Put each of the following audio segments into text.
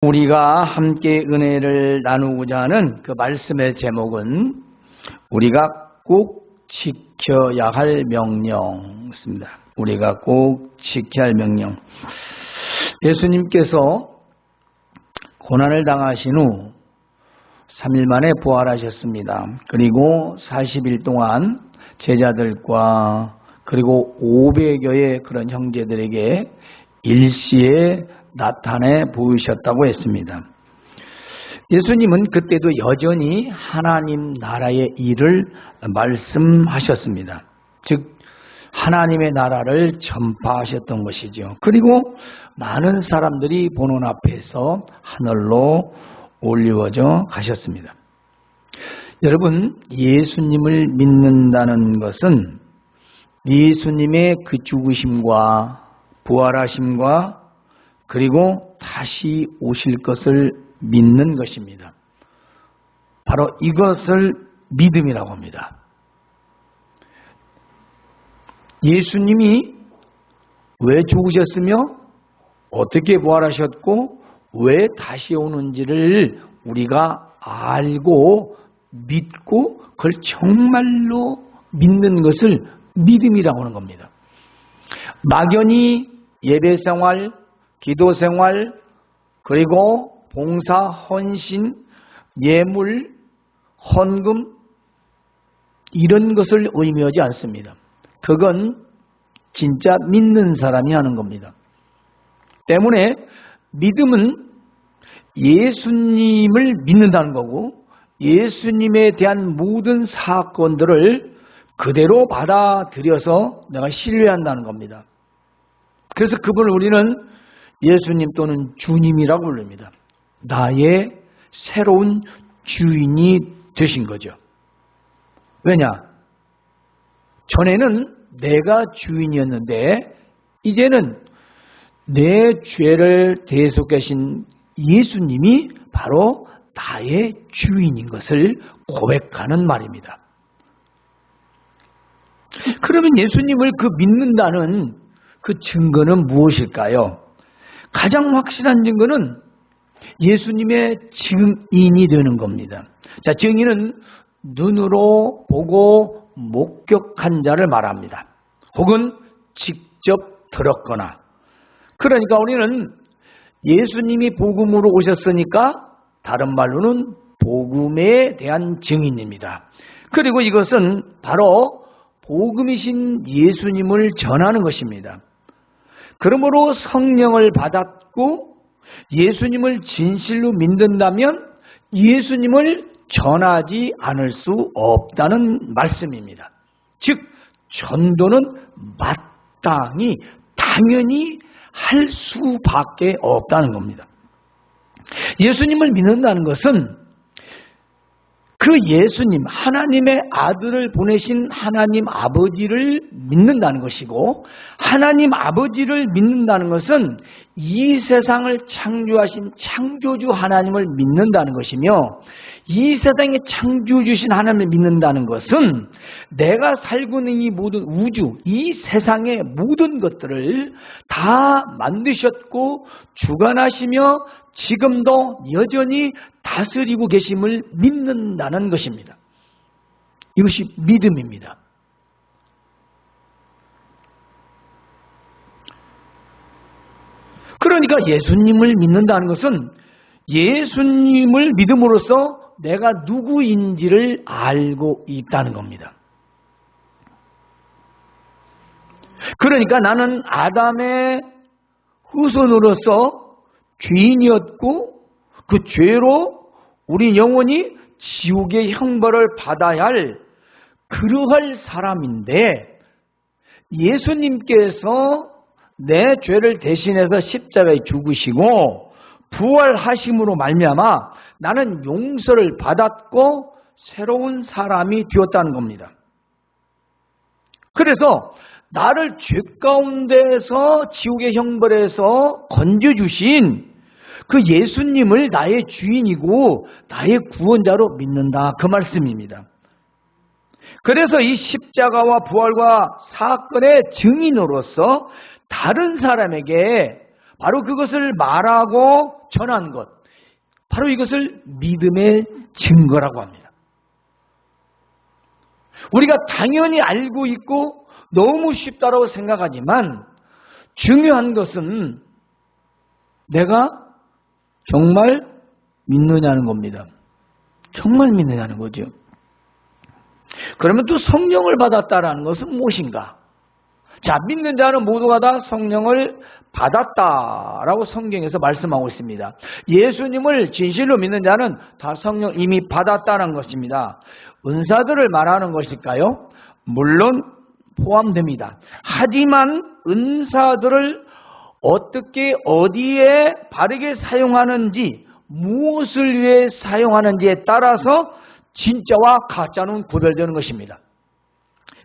우리가 함께 은혜를 나누고자 하는 그 말씀의 제목은 우리가 꼭 지켜야 할 명령입니다. 우리가 꼭 지켜야 할 명령. 예수님께서 고난을 당하신 후 3일 만에 부활하셨습니다. 그리고 40일 동안 제자들과 그리고 500여의 그런 형제들에게 일시에 나타내 보이셨다고 했습니다. 예수님은 그때도 여전히 하나님 나라의 일을 말씀하셨습니다. 즉 하나님의 나라를 전파하셨던 것이죠. 그리고 많은 사람들이 보는 앞에서 하늘로 올리워져 가셨습니다. 여러분, 예수님을 믿는다는 것은 예수님의 그 죽으심과 부활하심과 그리고 다시 오실 것을 믿는 것입니다. 바로 이것을 믿음이라고 합니다. 예수님이 왜 죽으셨으며 어떻게 부활하셨고 왜 다시 오는지를 우리가 알고 믿고 그걸 정말로 믿는 것을 믿음이라고 하는 겁니다. 막연히 예배생활, 기도생활, 그리고 봉사, 헌신, 예물, 헌금 이런 것을 의미하지 않습니다. 그건 진짜 믿는 사람이 하는 겁니다. 때문에 믿음은 예수님을 믿는다는 거고 예수님에 대한 모든 사건들을 그대로 받아들여서 내가 신뢰한다는 겁니다. 그래서 그분을 우리는 예수님 또는 주님이라고 부릅니다. 나의 새로운 주인이 되신 거죠. 왜냐? 전에는 내가 주인이었는데 이제는 내 죄를 대속하신 예수님이 바로 나의 주인인 것을 고백하는 말입니다. 그러면 예수님을 믿는다는 그 증거는 무엇일까요? 가장 확실한 증거는 예수님의 증인이 되는 겁니다. 자, 증인은 눈으로 보고 목격한 자를 말합니다. 혹은 직접 들었거나. 그러니까 우리는 예수님이 복음으로 오셨으니까 다른 말로는 복음에 대한 증인입니다. 그리고 이것은 바로 복음이신 예수님을 전하는 것입니다. 그러므로 성령을 받았고 예수님을 진실로 믿는다면 예수님을 전하지 않을 수 없다는 말씀입니다. 즉 전도는 마땅히 당연히 할 수밖에 없다는 겁니다. 예수님을 믿는다는 것은 그 예수님, 하나님의 아들을 보내신 하나님 아버지를 믿는다는 것이고 하나님 아버지를 믿는다는 것은 이 세상을 창조하신 창조주 하나님을 믿는다는 것이며 이 세상의 창조주신 하나님을 믿는다는 것은 내가 살고 있는 이 모든 우주, 이 세상의 모든 것들을 다 만드셨고 주관하시며 지금도 여전히 다스리고 계심을 믿는다는 것입니다. 이것이 믿음입니다. 그러니까 예수님을 믿는다는 것은 예수님을 믿음으로써 내가 누구인지를 알고 있다는 겁니다. 그러니까 나는 아담의 후손으로서 죄인이었고 그 죄로 우리 영혼이 지옥의 형벌을 받아야 할 그러할 사람인데 예수님께서 내 죄를 대신해서 십자가에 죽으시고 부활하심으로 말미암아 나는 용서를 받았고 새로운 사람이 되었다는 겁니다. 그래서 나를 죄 가운데서 지옥의 형벌에서 건져주신 그 예수님을 나의 주인이고 나의 구원자로 믿는다, 그 말씀입니다. 그래서 이 십자가와 부활과 사건의 증인으로서 다른 사람에게 바로 그것을 말하고 전한 것, 바로 이것을 믿음의 증거라고 합니다. 우리가 당연히 알고 있고 너무 쉽다고 생각하지만 중요한 것은 내가 정말 믿느냐는 겁니다. 정말 믿느냐는 거죠. 그러면 또 성령을 받았다라는 것은 무엇인가? 자, 믿는 자는 모두가 다 성령을 받았다라고 성경에서 말씀하고 있습니다. 예수님을 진실로 믿는 자는 다 성령 이미 받았다는 것입니다. 은사들을 말하는 것일까요? 물론 포함됩니다. 하지만 은사들을 어떻게 어디에 바르게 사용하는지, 무엇을 위해 사용하는지에 따라서 진짜와 가짜는 구별되는 것입니다.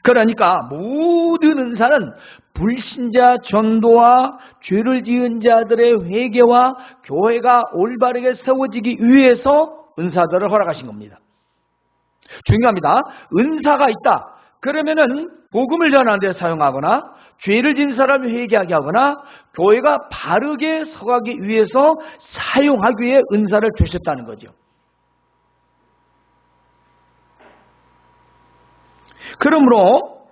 그러니까 모든 은사는 불신자 전도와 죄를 지은 자들의 회개와 교회가 올바르게 세워지기 위해서 은사들을 허락하신 겁니다. 중요합니다. 은사가 있다. 그러면은 복음을 전하는 데 사용하거나 죄를 지은 사람을 회개하게 하거나 교회가 바르게 서가기 위해서 사용하기 위해 은사를 주셨다는 거죠. 그러므로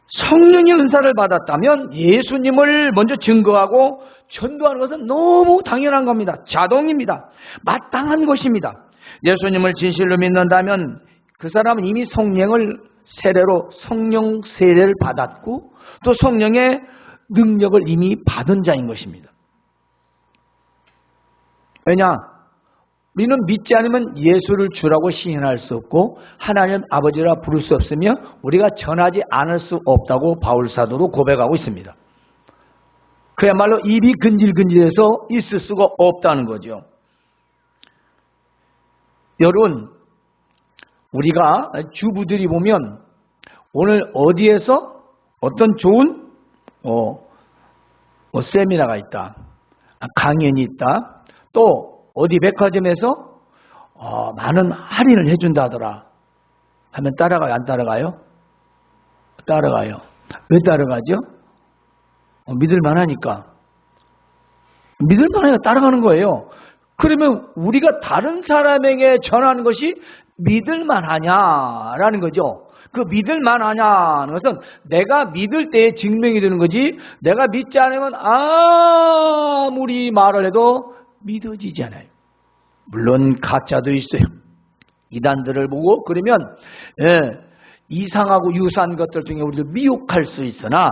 성령의 은사를 받았다면 예수님을 먼저 증거하고 전도하는 것은 너무 당연한 겁니다. 자동입니다. 마땅한 것입니다. 예수님을 진실로 믿는다면 그 사람은 이미 성령을 세례로 성령 세례를 받았고 또 성령의 능력을 이미 받은 자인 것입니다. 왜냐? 우리는 믿지 않으면 예수를 주라고 시인할 수 없고 하나님 아버지라 부를 수 없으며 우리가 전하지 않을 수 없다고 바울사도로 고백하고 있습니다. 그야말로 입이 근질근질해서 있을 수가 없다는 거죠. 여러분, 우리가 주부들이 보면 오늘 어디에서 어떤 좋은 세미나가 있다, 강연이 있다, 또 어디 백화점에서 많은 할인을 해준다더라 하면 따라가요? 안 따라가요? 따라가요. 왜 따라가죠? 믿을만하니까. 믿을만하니까 따라가는 거예요. 그러면 우리가 다른 사람에게 전하는 것이 믿을만하냐라는 거죠. 그 믿을만하냐는 것은 내가 믿을 때에 증명이 되는 거지, 내가 믿지 않으면 아무리 말을 해도 믿어지지 않아요. 물론 가짜도 있어요. 이단들을 보고 그러면 이상하고 유사한 것들 중에 우리도 미혹할 수 있으나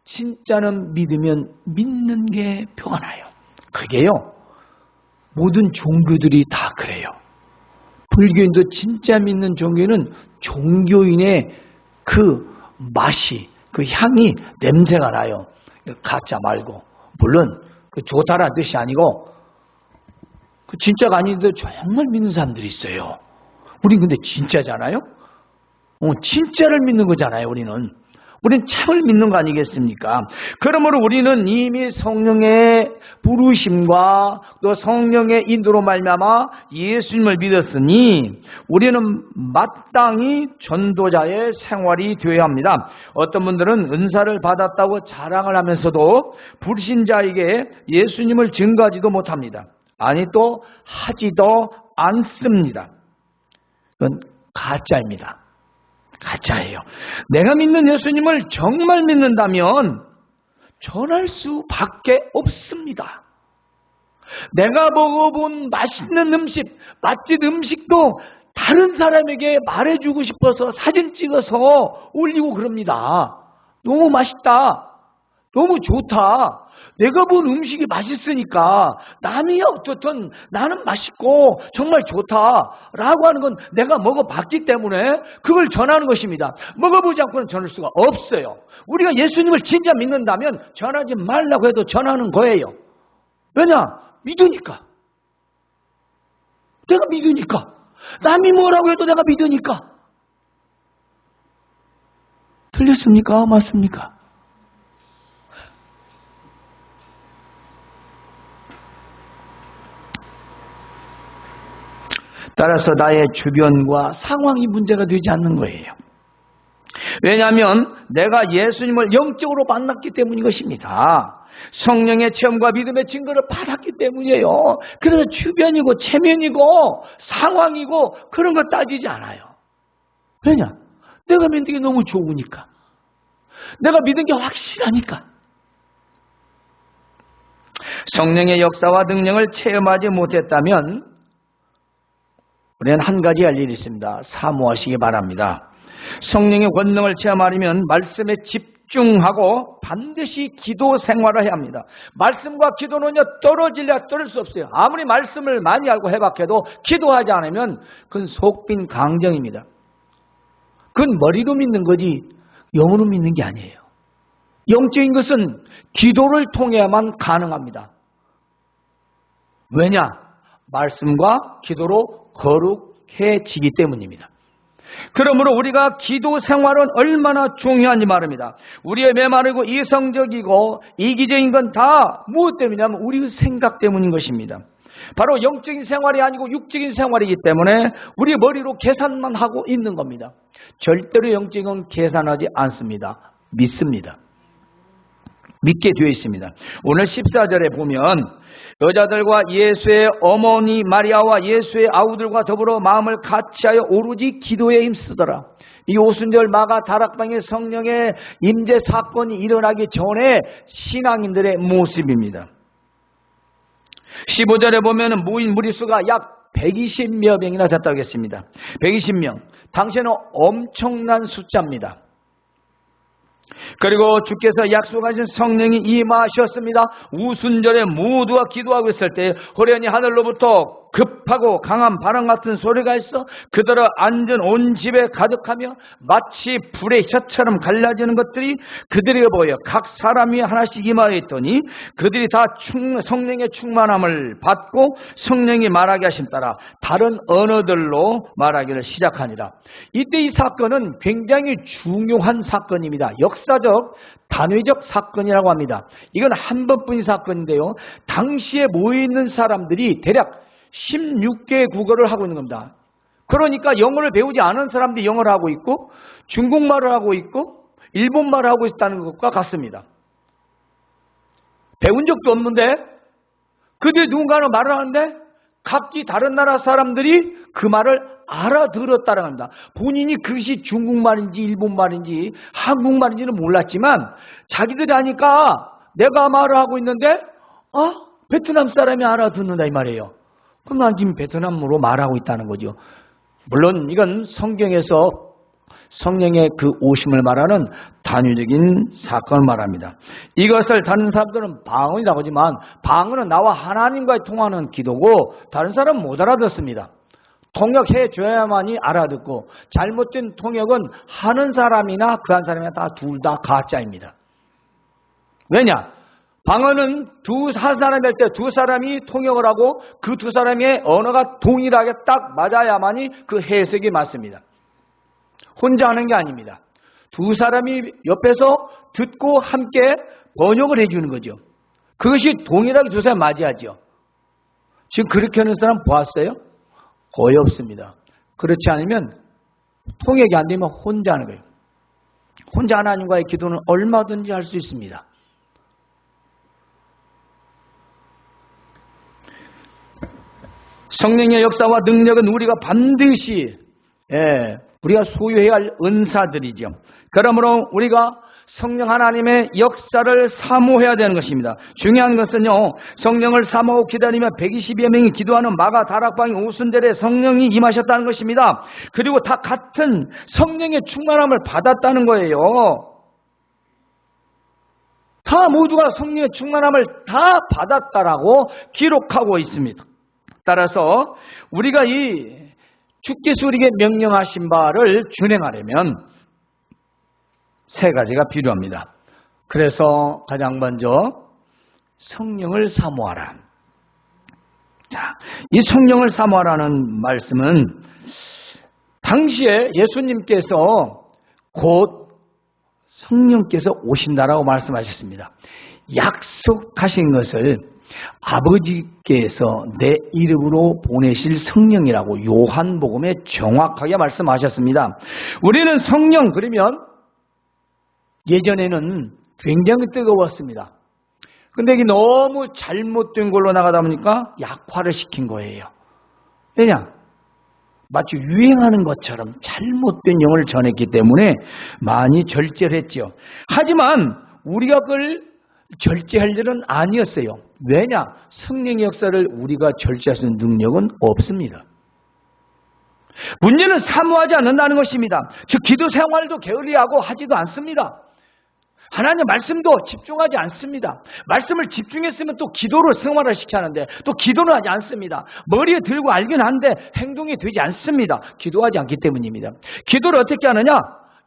진짜는 믿으면 믿는 게 표가 나요. 그게요, 모든 종교들이 다 그래요. 불교인도 진짜 믿는 종교는 종교인의 그 맛이, 그 향이, 냄새가 나요. 가짜 말고. 물론 그 좋다라는 뜻이 아니고 그 진짜가 아닌데 정말 믿는 사람들이 있어요. 우린 근데 진짜잖아요. 진짜를 믿는 거잖아요. 우리는 참을 믿는 거 아니겠습니까? 그러므로 우리는 이미 성령의 부르심과 또 성령의 인도로 말미암아 예수님을 믿었으니 우리는 마땅히 전도자의 생활이 되어야 합니다. 어떤 분들은 은사를 받았다고 자랑을 하면서도 불신자에게 예수님을 증거하지도 못합니다. 아니 또 하지도 않습니다. 그건 가짜입니다. 가짜예요. 내가 믿는 예수님을 정말 믿는다면 전할 수밖에 없습니다. 내가 먹어본 맛있는 음식, 맛집 음식도 다른 사람에게 말해주고 싶어서 사진 찍어서 올리고 그럽니다. 너무 맛있다, 너무 좋다, 내가 본 음식이 맛있으니까 남이 어떻든 나는 맛있고 정말 좋다라고 하는 건 내가 먹어봤기 때문에 그걸 전하는 것입니다. 먹어보지 않고는 전할 수가 없어요. 우리가 예수님을 진짜 믿는다면 전하지 말라고 해도 전하는 거예요. 왜냐? 믿으니까. 내가 믿으니까. 남이 뭐라고 해도 내가 믿으니까. 틀렸습니까? 맞습니까? 따라서 나의 주변과 상황이 문제가 되지 않는 거예요. 왜냐하면 내가 예수님을 영적으로 만났기 때문인 것입니다. 성령의 체험과 믿음의 증거를 받았기 때문이에요. 그래서 주변이고 체면이고 상황이고 그런 거 따지지 않아요. 왜냐? 내가 믿는 게 너무 좋으니까. 내가 믿은 게 확실하니까. 성령의 역사와 능력을 체험하지 못했다면 우리는 한 가지 할 일이 있습니다. 사모하시기 바랍니다. 성령의 권능을 체험하려면 말씀에 집중하고 반드시 기도 생활을 해야 합니다. 말씀과 기도는요, 떨어질래야 떨어질 수 없어요. 아무리 말씀을 많이 알고 해박해도 기도하지 않으면 그건 속빈 강정입니다. 그건 머리로 믿는 거지 영으로 믿는 게 아니에요. 영적인 것은 기도를 통해야만 가능합니다. 왜냐? 말씀과 기도로 거룩해지기 때문입니다. 그러므로 우리가 기도 생활은 얼마나 중요한지 말입니다. 우리의 메마르고 이성적이고 이기적인 건 다 무엇 때문이냐면 우리의 생각 때문인 것입니다. 바로 영적인 생활이 아니고 육적인 생활이기 때문에 우리 머리로 계산만 하고 있는 겁니다. 절대로 영적인 건 계산하지 않습니다. 믿습니다. 믿게 되어 있습니다. 오늘 14절에 보면 여자들과 예수의 어머니 마리아와 예수의 아우들과 더불어 마음을 같이하여 오로지 기도에 힘쓰더라. 이 오순절 마가 다락방의 성령의 임재 사건이 일어나기 전에 신앙인들의 모습입니다. 15절에 보면 모인 무리수가 약 120여 명이나 됐다고 했습니다. 120명. 당시에는 엄청난 숫자입니다. 그리고 주께서 약속하신 성령이 임하셨습니다. 우순절에 모두가 기도하고 있을 때 호련히 하늘로부터 급하고 강한 바람 같은 소리가 있어 그들의 앉은 온 집에 가득하며 마치 불의 혀처럼 갈라지는 것들이 그들에게 보여 각 사람이 하나씩 임하여 있더니 그들이 다 성령의 충만함을 받고 성령이 말하게 하심 따라 다른 언어들로 말하기를 시작하니라. 이때 이 사건은 굉장히 중요한 사건입니다. 역사적 단회적 사건이라고 합니다. 이건 한 번뿐인 사건인데요, 당시에 모여있는 사람들이 대략 16개의 국어를 하고 있는 겁니다. 그러니까 영어를 배우지 않은 사람들이 영어를 하고 있고 중국말을 하고 있고 일본말을 하고 있다는 것과 같습니다. 배운 적도 없는데 그들이 누군가는 말을 하는데 각기 다른 나라 사람들이 그 말을 알아들었다는 겁니다. 본인이 그것이 중국말인지 일본말인지 한국말인지는 몰랐지만 자기들이 하니까 내가 말을 하고 있는데 베트남 사람이 알아듣는다 이 말이에요. 그럼 난 지금 베트남으로 말하고 있다는 거죠. 물론 이건 성경에서 성령의 그 오심을 말하는 단위적인 사건을 말합니다. 이것을 다른 사람들은 방언이라고 하지만 방언은 나와 하나님과의 통하는 기도고 다른 사람은 못 알아듣습니다. 통역해 줘야만이 알아듣고 잘못된 통역은 하는 사람이나 그 한 사람이나 다 둘 다 가짜입니다. 왜냐? 방언은 한 사람이 할 때 두 사람이 통역을 하고 그 두 사람의 언어가 동일하게 딱 맞아야만이 그 해석이 맞습니다. 혼자 하는 게 아닙니다. 두 사람이 옆에서 듣고 함께 번역을 해주는 거죠. 그것이 동일하게 두 사람이 맞아야죠. 지금 그렇게 하는 사람 보았어요? 거의 없습니다. 그렇지 않으면 통역이 안 되면 혼자 하는 거예요. 혼자 하나님과의 기도는 얼마든지 할 수 있습니다. 성령의 역사와 능력은 우리가 반드시 우리가 소유해야 할 은사들이죠. 그러므로 우리가 성령 하나님의 역사를 사모해야 되는 것입니다. 중요한 것은요, 성령을 사모하고 기다리며 120여 명이 기도하는 마가 다락방의 오순절에 성령이 임하셨다는 것입니다. 그리고 다 같은 성령의 충만함을 받았다는 거예요. 다 모두가 성령의 충만함을 다 받았다라고 기록하고 있습니다. 따라서 우리가 이 주께서 우리에게 명령하신 바를 준행하려면 세 가지가 필요합니다. 그래서 가장 먼저 성령을 사모하라. 자, 이 성령을 사모하라는 말씀은 당시에 예수님께서 곧 성령께서 오신다라고 말씀하셨습니다. 약속하신 것을 아버지께서 내 이름으로 보내실 성령이라고 요한복음에 정확하게 말씀하셨습니다. 우리는 성령 그러면 예전에는 굉장히 뜨거웠습니다. 근데 이게 너무 잘못된 걸로 나가다 보니까 약화를 시킨 거예요. 왜냐? 마치 유행하는 것처럼 잘못된 영을 전했기 때문에 많이 절제를 했죠. 하지만 우리가 그걸 절제할 일은 아니었어요. 왜냐? 성령의 역사를 우리가 절제할 수 있는 능력은 없습니다. 문제는 사모하지 않는다는 것입니다. 즉 기도 생활도 게을리하고 하지도 않습니다. 하나님의 말씀도 집중하지 않습니다. 말씀을 집중했으면 또 기도를 생활을 시켜야 하는데 또 기도는 하지 않습니다. 머리에 들고 알긴 한데 행동이 되지 않습니다. 기도하지 않기 때문입니다. 기도를 어떻게 하느냐?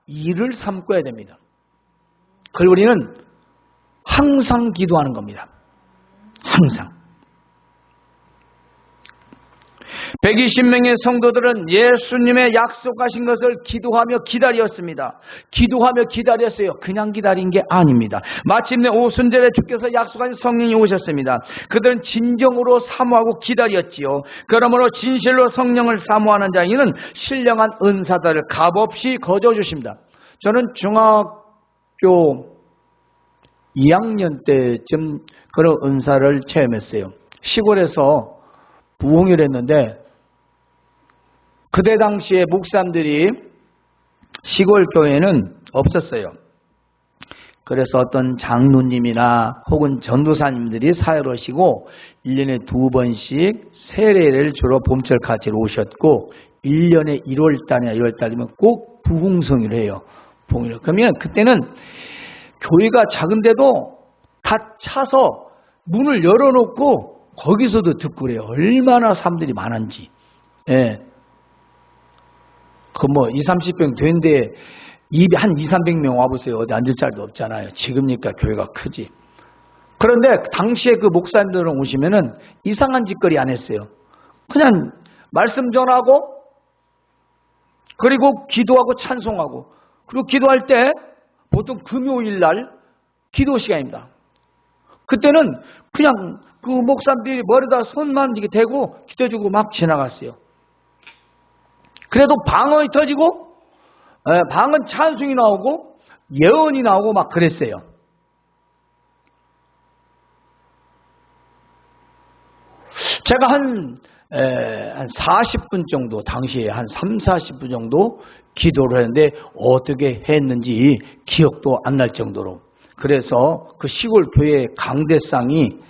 일을 삼고 해야 됩니다. 그리고 우리는 항상 기도하는 겁니다. 항상. 120명의 성도들은 예수님의 약속하신 것을 기도하며 기다렸습니다. 기도하며 기다렸어요. 그냥 기다린 게 아닙니다. 마침내 오순절에 주께서 약속하신 성령이 오셨습니다. 그들은 진정으로 사모하고 기다렸지요. 그러므로 진실로 성령을 사모하는 자에게는 신령한 은사들을 값없이 거저 주십니다. 저는 중학교 2학년 때쯤 그런 은사를 체험했어요. 시골에서 부흥회를 했는데 그때 당시에 목사님들이 시골 교회는 없었어요. 그래서 어떤 장로님이나 혹은 전도사님들이 사회로 오시고 1년에 2번씩 세례를 주로 봄철 가지로 오셨고 1년에 1월달이나 2월달이면 꼭 부흥성회를 해요. 부흥회를. 그러면 그때는 교회가 작은데도 다 차서 문을 열어놓고 거기서도 듣고 그래요. 얼마나 사람들이 많은지. 예. 그 20-30병 되는데 한 200-300명 와보세요. 어디 앉을 자리도 없잖아요. 지금이니까 교회가 크지. 그런데 당시에 그 목사님들은 오시면은 이상한 짓거리 안 했어요. 그냥 말씀 전하고 그리고 기도하고 찬송하고 그리고 기도할 때 보통 금요일 날 기도 시간입니다. 그때는 그냥 그 목사님들이 머리다 손만 이렇게 대고 기도해주고 막 지나갔어요. 그래도 방언이 터지고 방언 찬송이 나오고 예언이 나오고 막 그랬어요. 제가 한 40분 정도 당시에 한 30-40분 정도 기도를 했는데 어떻게 했는지 기억도 안 날 정도로. 그래서 그 시골 교회 강대상이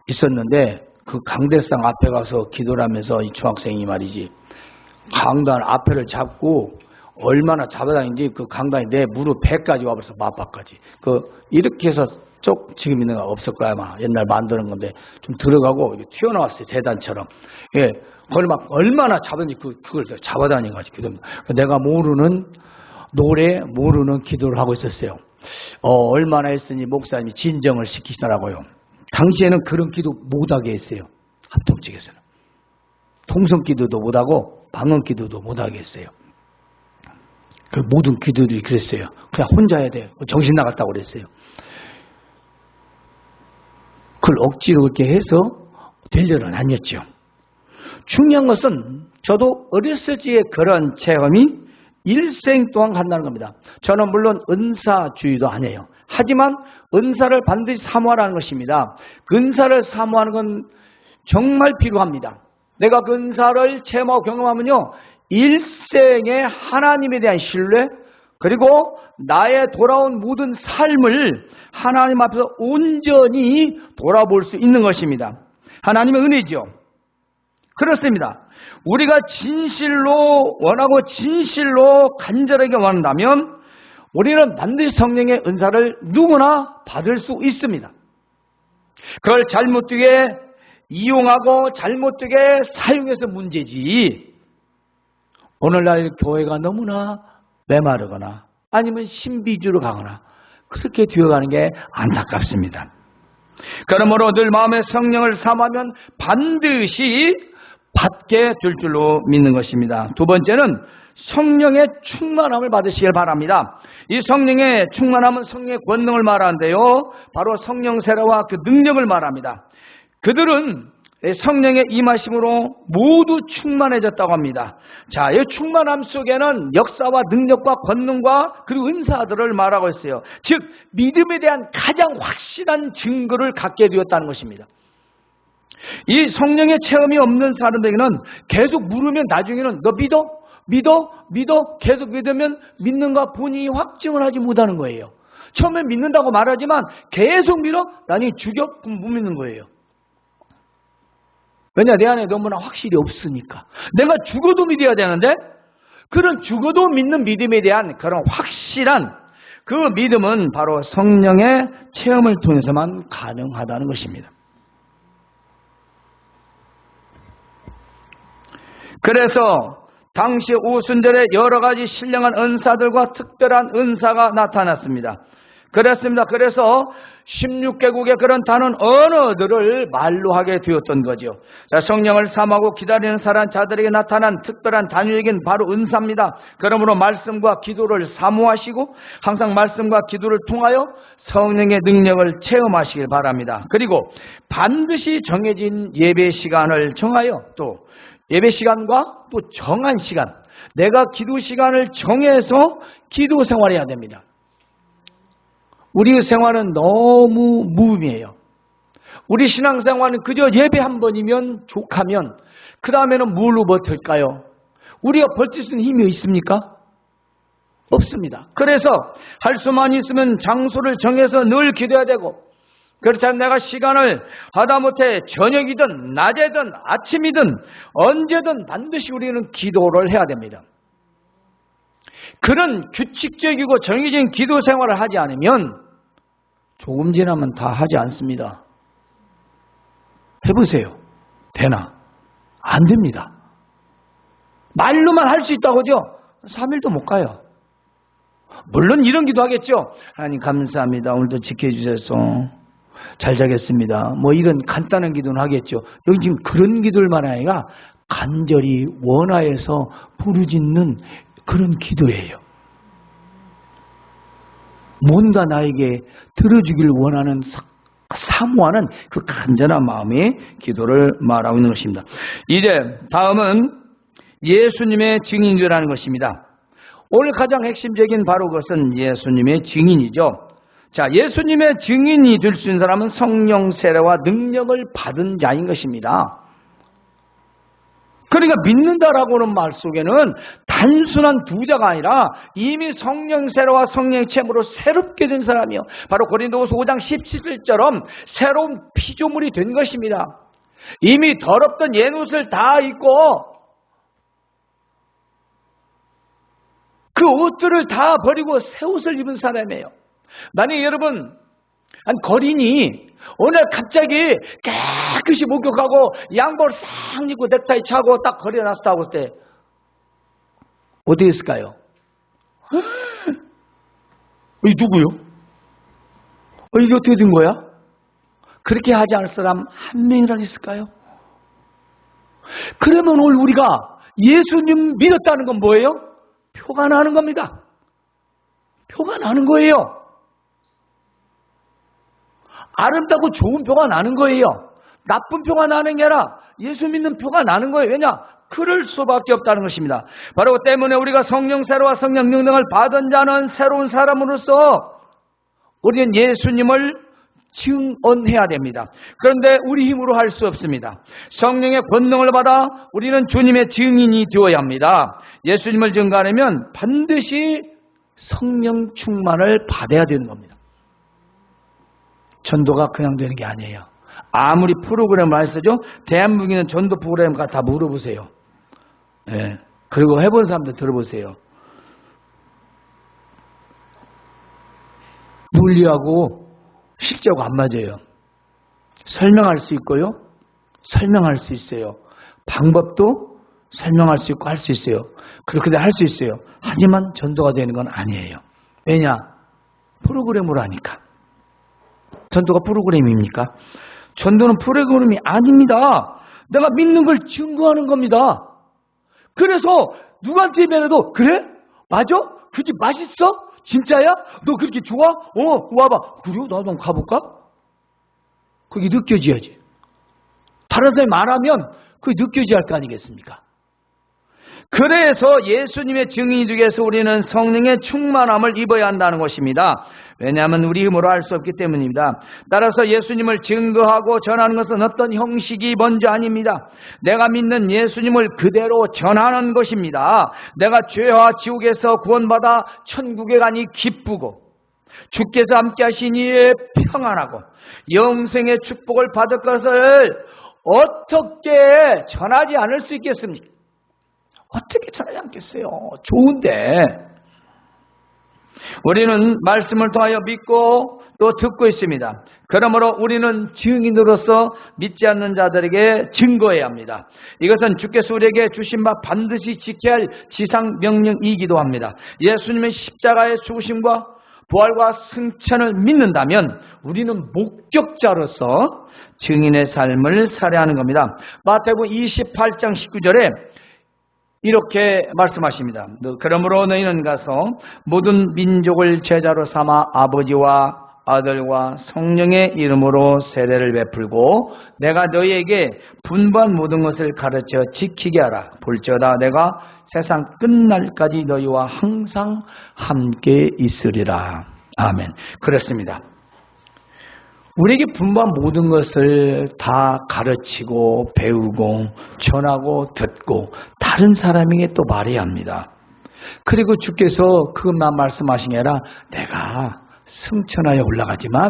있었는데 그 강대상 앞에 가서 기도를 하면서 이 중학생이 말이지 강단 앞에를 잡고 얼마나 잡아다니는지 그 강단이 내 무릎 배까지 와버려서 맞바까지 이렇게 해서 지금 있는 거 없을 거야 아마 옛날 만드는 건데 좀 들어가고 튀어나왔어요 재단처럼. 예, 그걸 막 얼마나 잡았는지 그걸 잡아다니는 거지 기도입니다. 내가 모르는 노래 모르는 기도를 하고 있었어요. 얼마나 했으니 목사님이 진정을 시키시더라고요. 당시에는 그런 기도 못하게 했어요. 합동측에서는 통성 기도도 못하고 방언 기도도 못하게 했어요. 그 모든 기도들이 그랬어요. 그냥 혼자 해야 돼요. 정신 나갔다고 그랬어요. 그걸 억지로 그렇게 해서 될 일은 아니었죠. 중요한 것은 저도 어렸을 적에 그런 체험이 일생 동안 간다는 겁니다. 저는 물론 은사주의도 아니에요. 하지만 은사를 반드시 사모하라는 것입니다. 그 은사를 사모하는 건 정말 필요합니다. 내가 그 은사를 체험하고 경험하면요, 일생에 하나님에 대한 신뢰 그리고 나의 돌아온 모든 삶을 하나님 앞에서 온전히 돌아볼 수 있는 것입니다. 하나님의 은혜죠. 그렇습니다. 우리가 진실로 원하고 진실로 간절하게 원한다면 우리는 반드시 성령의 은사를 누구나 받을 수 있습니다. 그걸 잘못되게 이용하고 잘못되게 사용해서 문제지. 오늘날 교회가 너무나 메마르거나 아니면 신비주의로 가거나 그렇게 되어가는 게 안타깝습니다. 그러므로 늘 마음의 성령을 사모하면 반드시 받게 될 줄로 믿는 것입니다. 두 번째는 성령의 충만함을 받으시길 바랍니다. 이 성령의 충만함은 성령의 권능을 말하는데요, 바로 성령 세례와 그 능력을 말합니다. 그들은 성령의 임하심으로 모두 충만해졌다고 합니다. 자, 이 충만함 속에는 역사와 능력과 권능과 그리고 은사들을 말하고 있어요. 즉 믿음에 대한 가장 확실한 증거를 갖게 되었다는 것입니다. 이 성령의 체험이 없는 사람들에게는 계속 물으면 나중에는 너 믿어 계속 믿으면 믿는가 본인이 확증을 하지 못하는 거예요. 처음엔 믿는다고 말하지만 계속 믿어? 나중에 죽여? 그럼 못 믿는 거예요. 왜냐? 내 안에 너무나 확실히 없으니까. 내가 죽어도 믿어야 되는데 그런 죽어도 믿는 믿음에 대한 그런 확실한 그 믿음은 바로 성령의 체험을 통해서만 가능하다는 것입니다. 그래서 당시 오순절에 여러 가지 신령한 은사들과 특별한 은사가 나타났습니다. 그렇습니다. 그래서 16개국의 그런 다른 언어들을 말로 하게 되었던 거죠. 자, 성령을 삼하고 기다리는 자들에게 나타난 특별한 단위적인 바로 은사입니다. 그러므로 말씀과 기도를 사모하시고 항상 말씀과 기도를 통하여 성령의 능력을 체험하시길 바랍니다. 그리고 반드시 정해진 예배 시간을 정하여 또 예배 시간과 또 정한 시간, 내가 기도 시간을 정해서 기도 생활해야 됩니다. 우리 생활은 너무 무의미해요. 우리 신앙생활은 그저 예배 한 번이면 족하면 그 다음에는 뭘로 버틸까요? 우리가 버틸 수 있는 힘이 있습니까? 없습니다. 그래서 할 수만 있으면 장소를 정해서 늘 기도해야 되고, 그렇지 않으면 내가 시간을 하다못해 저녁이든 낮에든 아침이든 언제든 반드시 우리는 기도를 해야 됩니다. 그런 규칙적이고 정해진 기도 생활을 하지 않으면 조금 지나면 다 하지 않습니다. 해보세요. 되나? 안 됩니다. 말로만 할 수 있다고 하죠? 3일도 못 가요. 물론 이런 기도 하겠죠. 하나님 감사합니다. 오늘도 지켜주셔서 잘 자겠습니다. 뭐 이런 간단한 기도는 하겠죠. 여기 지금 그런 기도를 말하는 아니라 간절히 원하여서 부르짖는 그런 기도예요. 뭔가 나에게 들어주길 원하는 사모하는 그 간절한 마음의 기도를 말하고 있는 것입니다. 이제 다음은 예수님의 증인이라는 것입니다. 오늘 가장 핵심적인 바로 그것은 예수님의 증인이죠. 자, 예수님의 증인이 될 수 있는 사람은 성령 세례와 능력을 받은 자인 것입니다. 그러니까 믿는다라고는 말 속에는 단순한 부자가 아니라 이미 성령 세례와 성령의 체험으로 새롭게 된 사람이요. 바로 고린도후서 5장 17절처럼 새로운 피조물이 된 것입니다. 이미 더럽던 옛옷을 다 입고 그 옷들을 다 버리고 새 옷을 입은 사람이에요. 만약에 여러분 한 거린이 어느 날 갑자기 깨끗이 목욕하고 양복을 싹 입고 넥타이 차고 딱 거리에 나섰다고 했을 때 어떻게 했을까요? 이 누구요? 이게 어떻게 된 거야? 그렇게 하지 않을 사람 한 명이라도 있을까요? 그러면 오늘 우리가 예수님 믿었다는 건 뭐예요? 표가 나는 겁니다. 표가 나는 거예요. 아름답고 좋은 표가 나는 거예요. 나쁜 표가 나는 게 아니라 예수 믿는 표가 나는 거예요. 왜냐? 그럴 수밖에 없다는 것입니다. 바로 그 때문에 우리가 성령 세례와 성령 능력을 받은 자는 새로운 사람으로서 우리는 예수님을 증언해야 됩니다. 그런데 우리 힘으로 할 수 없습니다. 성령의 권능을 받아 우리는 주님의 증인이 되어야 합니다. 예수님을 증거하려면 반드시 성령 충만을 받아야 되는 겁니다. 전도가 그냥 되는 게 아니에요. 아무리 프로그램을 많이 쓰죠. 대한민국에는 전도 프로그램 다 물어보세요. 예. 그리고 해본 사람들 들어보세요. 물리하고 실제하고 안 맞아요. 설명할 수 있고요. 설명할 수 있어요. 방법도 설명할 수 있고 할 수 있어요. 그렇게 할 수 있어요. 하지만 전도가 되는 건 아니에요. 왜냐? 프로그램으로 하니까. 전도가 프로그램입니까? 전도는 프로그램이 아닙니다. 내가 믿는 걸 증거하는 겁니다. 그래서 누구한테 말해도 그래? 맞아? 그 집 맛있어? 진짜야? 너 그렇게 좋아? 와봐. 그래요? 나도 한번 가볼까? 그게 느껴져야지. 다른 사람이 말하면 그게 느껴져야 할 거 아니겠습니까? 그래서 예수님의 증인이 되기 위해서 우리는 성령의 충만함을 입어야 한다는 것입니다. 왜냐하면 우리 힘으로 할 수 없기 때문입니다. 따라서 예수님을 증거하고 전하는 것은 어떤 형식이 먼저 아닙니다. 내가 믿는 예수님을 그대로 전하는 것입니다. 내가 죄와 지옥에서 구원받아 천국에 가니 기쁘고 주께서 함께 하시니 평안하고 영생의 축복을 받을 것을 어떻게 전하지 않을 수 있겠습니까? 어떻게 전하지 않겠어요? 좋은데. 우리는 말씀을 통하여 믿고 또 듣고 있습니다. 그러므로 우리는 증인으로서 믿지 않는 자들에게 증거해야 합니다. 이것은 주께서 우리에게 주신 바 반드시 지켜야 할 지상 명령이기도 합니다. 예수님의 십자가의 죽으심과 부활과 승천을 믿는다면 우리는 목격자로서 증인의 삶을 살아야 하는 겁니다. 마태복음 28장 19절에 이렇게 말씀하십니다. 그러므로 너희는 가서 모든 민족을 제자로 삼아 아버지와 아들과 성령의 이름으로 세례를 베풀고 내가 너희에게 분부한 모든 것을 가르쳐 지키게 하라. 볼지어다 내가 세상 끝날까지 너희와 항상 함께 있으리라. 아멘. 그렇습니다. 우리에게 분부한 모든 것을 다 가르치고 배우고 전하고 듣고 다른 사람에게 또 말해야 합니다. 그리고 주께서 그것만 말씀하신 게 아니라 내가 승천하에 올라가지만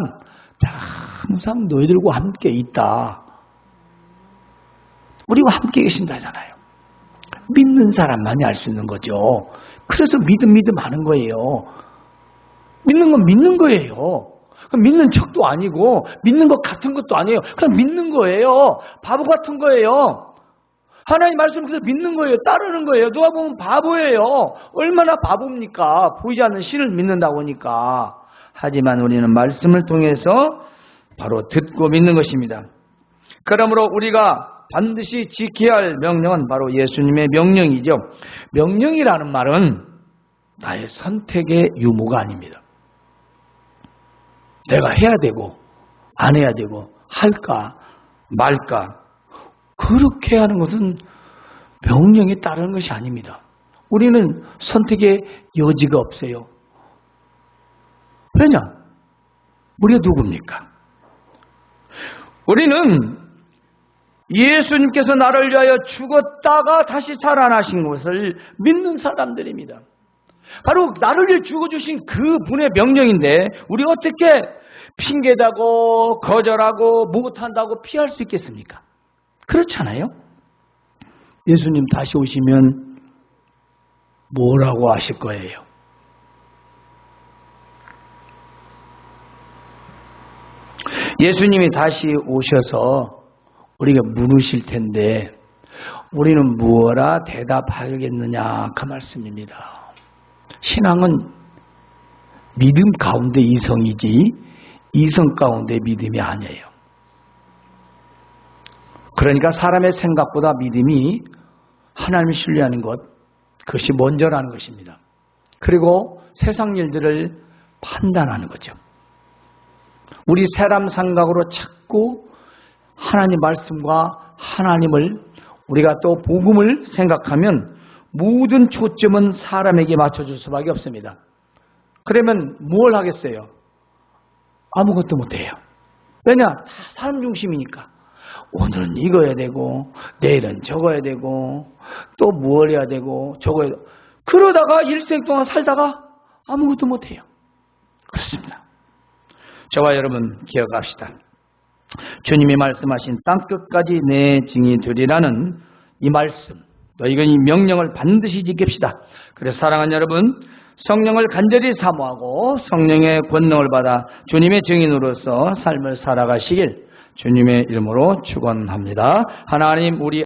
내가 항상 너희들과 함께 있다. 우리와 함께 계신다잖아요. 믿는 사람만이 알 수 있는 거죠. 그래서 믿음 하는 거예요. 믿는 건 믿는 거예요. 믿는 척도 아니고 믿는 것 같은 것도 아니에요. 그냥 믿는 거예요. 바보 같은 거예요. 하나님 말씀을 그래서 믿는 거예요. 따르는 거예요. 누가 보면 바보예요. 얼마나 바보입니까? 보이지 않는 신을 믿는다고 하니까. 하지만 우리는 말씀을 통해서 바로 듣고 믿는 것입니다. 그러므로 우리가 반드시 지켜야 할 명령은 바로 예수님의 명령이죠. 명령이라는 말은 나의 선택의 유무가 아닙니다. 내가 해야 되고 안 해야 되고 할까 말까 그렇게 하는 것은 명령에 따르는 것이 아닙니다. 우리는 선택의 여지가 없어요. 왜냐? 우리가 누굽니까? 우리는 예수님께서 나를 위하여 죽었다가 다시 살아나신 것을 믿는 사람들입니다. 바로 나를 위해 죽어주신 그분의 명령인데 우리 어떻게 핑계대고 거절하고 못한다고 피할 수 있겠습니까? 그렇잖아요. 예수님 다시 오시면 뭐라고 하실 거예요? 예수님이 다시 오셔서 우리가 물으실 텐데 우리는 무엇라 대답하겠느냐 그 말씀입니다. 신앙은 믿음 가운데 이성이지 이성 가운데 믿음이 아니에요. 그러니까 사람의 생각보다 믿음이 하나님을 신뢰하는 것, 그것이 먼저라는 것입니다. 그리고 세상 일들을 판단하는 거죠. 우리 사람 생각으로 자꾸 하나님 말씀과 하나님을 우리가 또 복음을 생각하면 모든 초점은 사람에게 맞춰줄 수밖에 없습니다. 그러면 뭘 하겠어요? 아무것도 못해요. 왜냐? 다 사람 중심이니까. 오늘은 이거 해야 되고 내일은 저거 해야 되고 또 뭘 해야 되고 저거 해야 되고 그러다가 일생 동안 살다가 아무것도 못해요. 그렇습니다. 저와 여러분 기억합시다. 주님이 말씀하신 땅끝까지 내 증인이 되리라는 이 말씀, 너희가 이 명령을 반드시 지킵시다. 그래서 사랑하는 여러분, 성령을 간절히 사모하고 성령의 권능을 받아 주님의 증인으로서 삶을 살아가시길 주님의 이름으로 축원합니다. 하나님 우리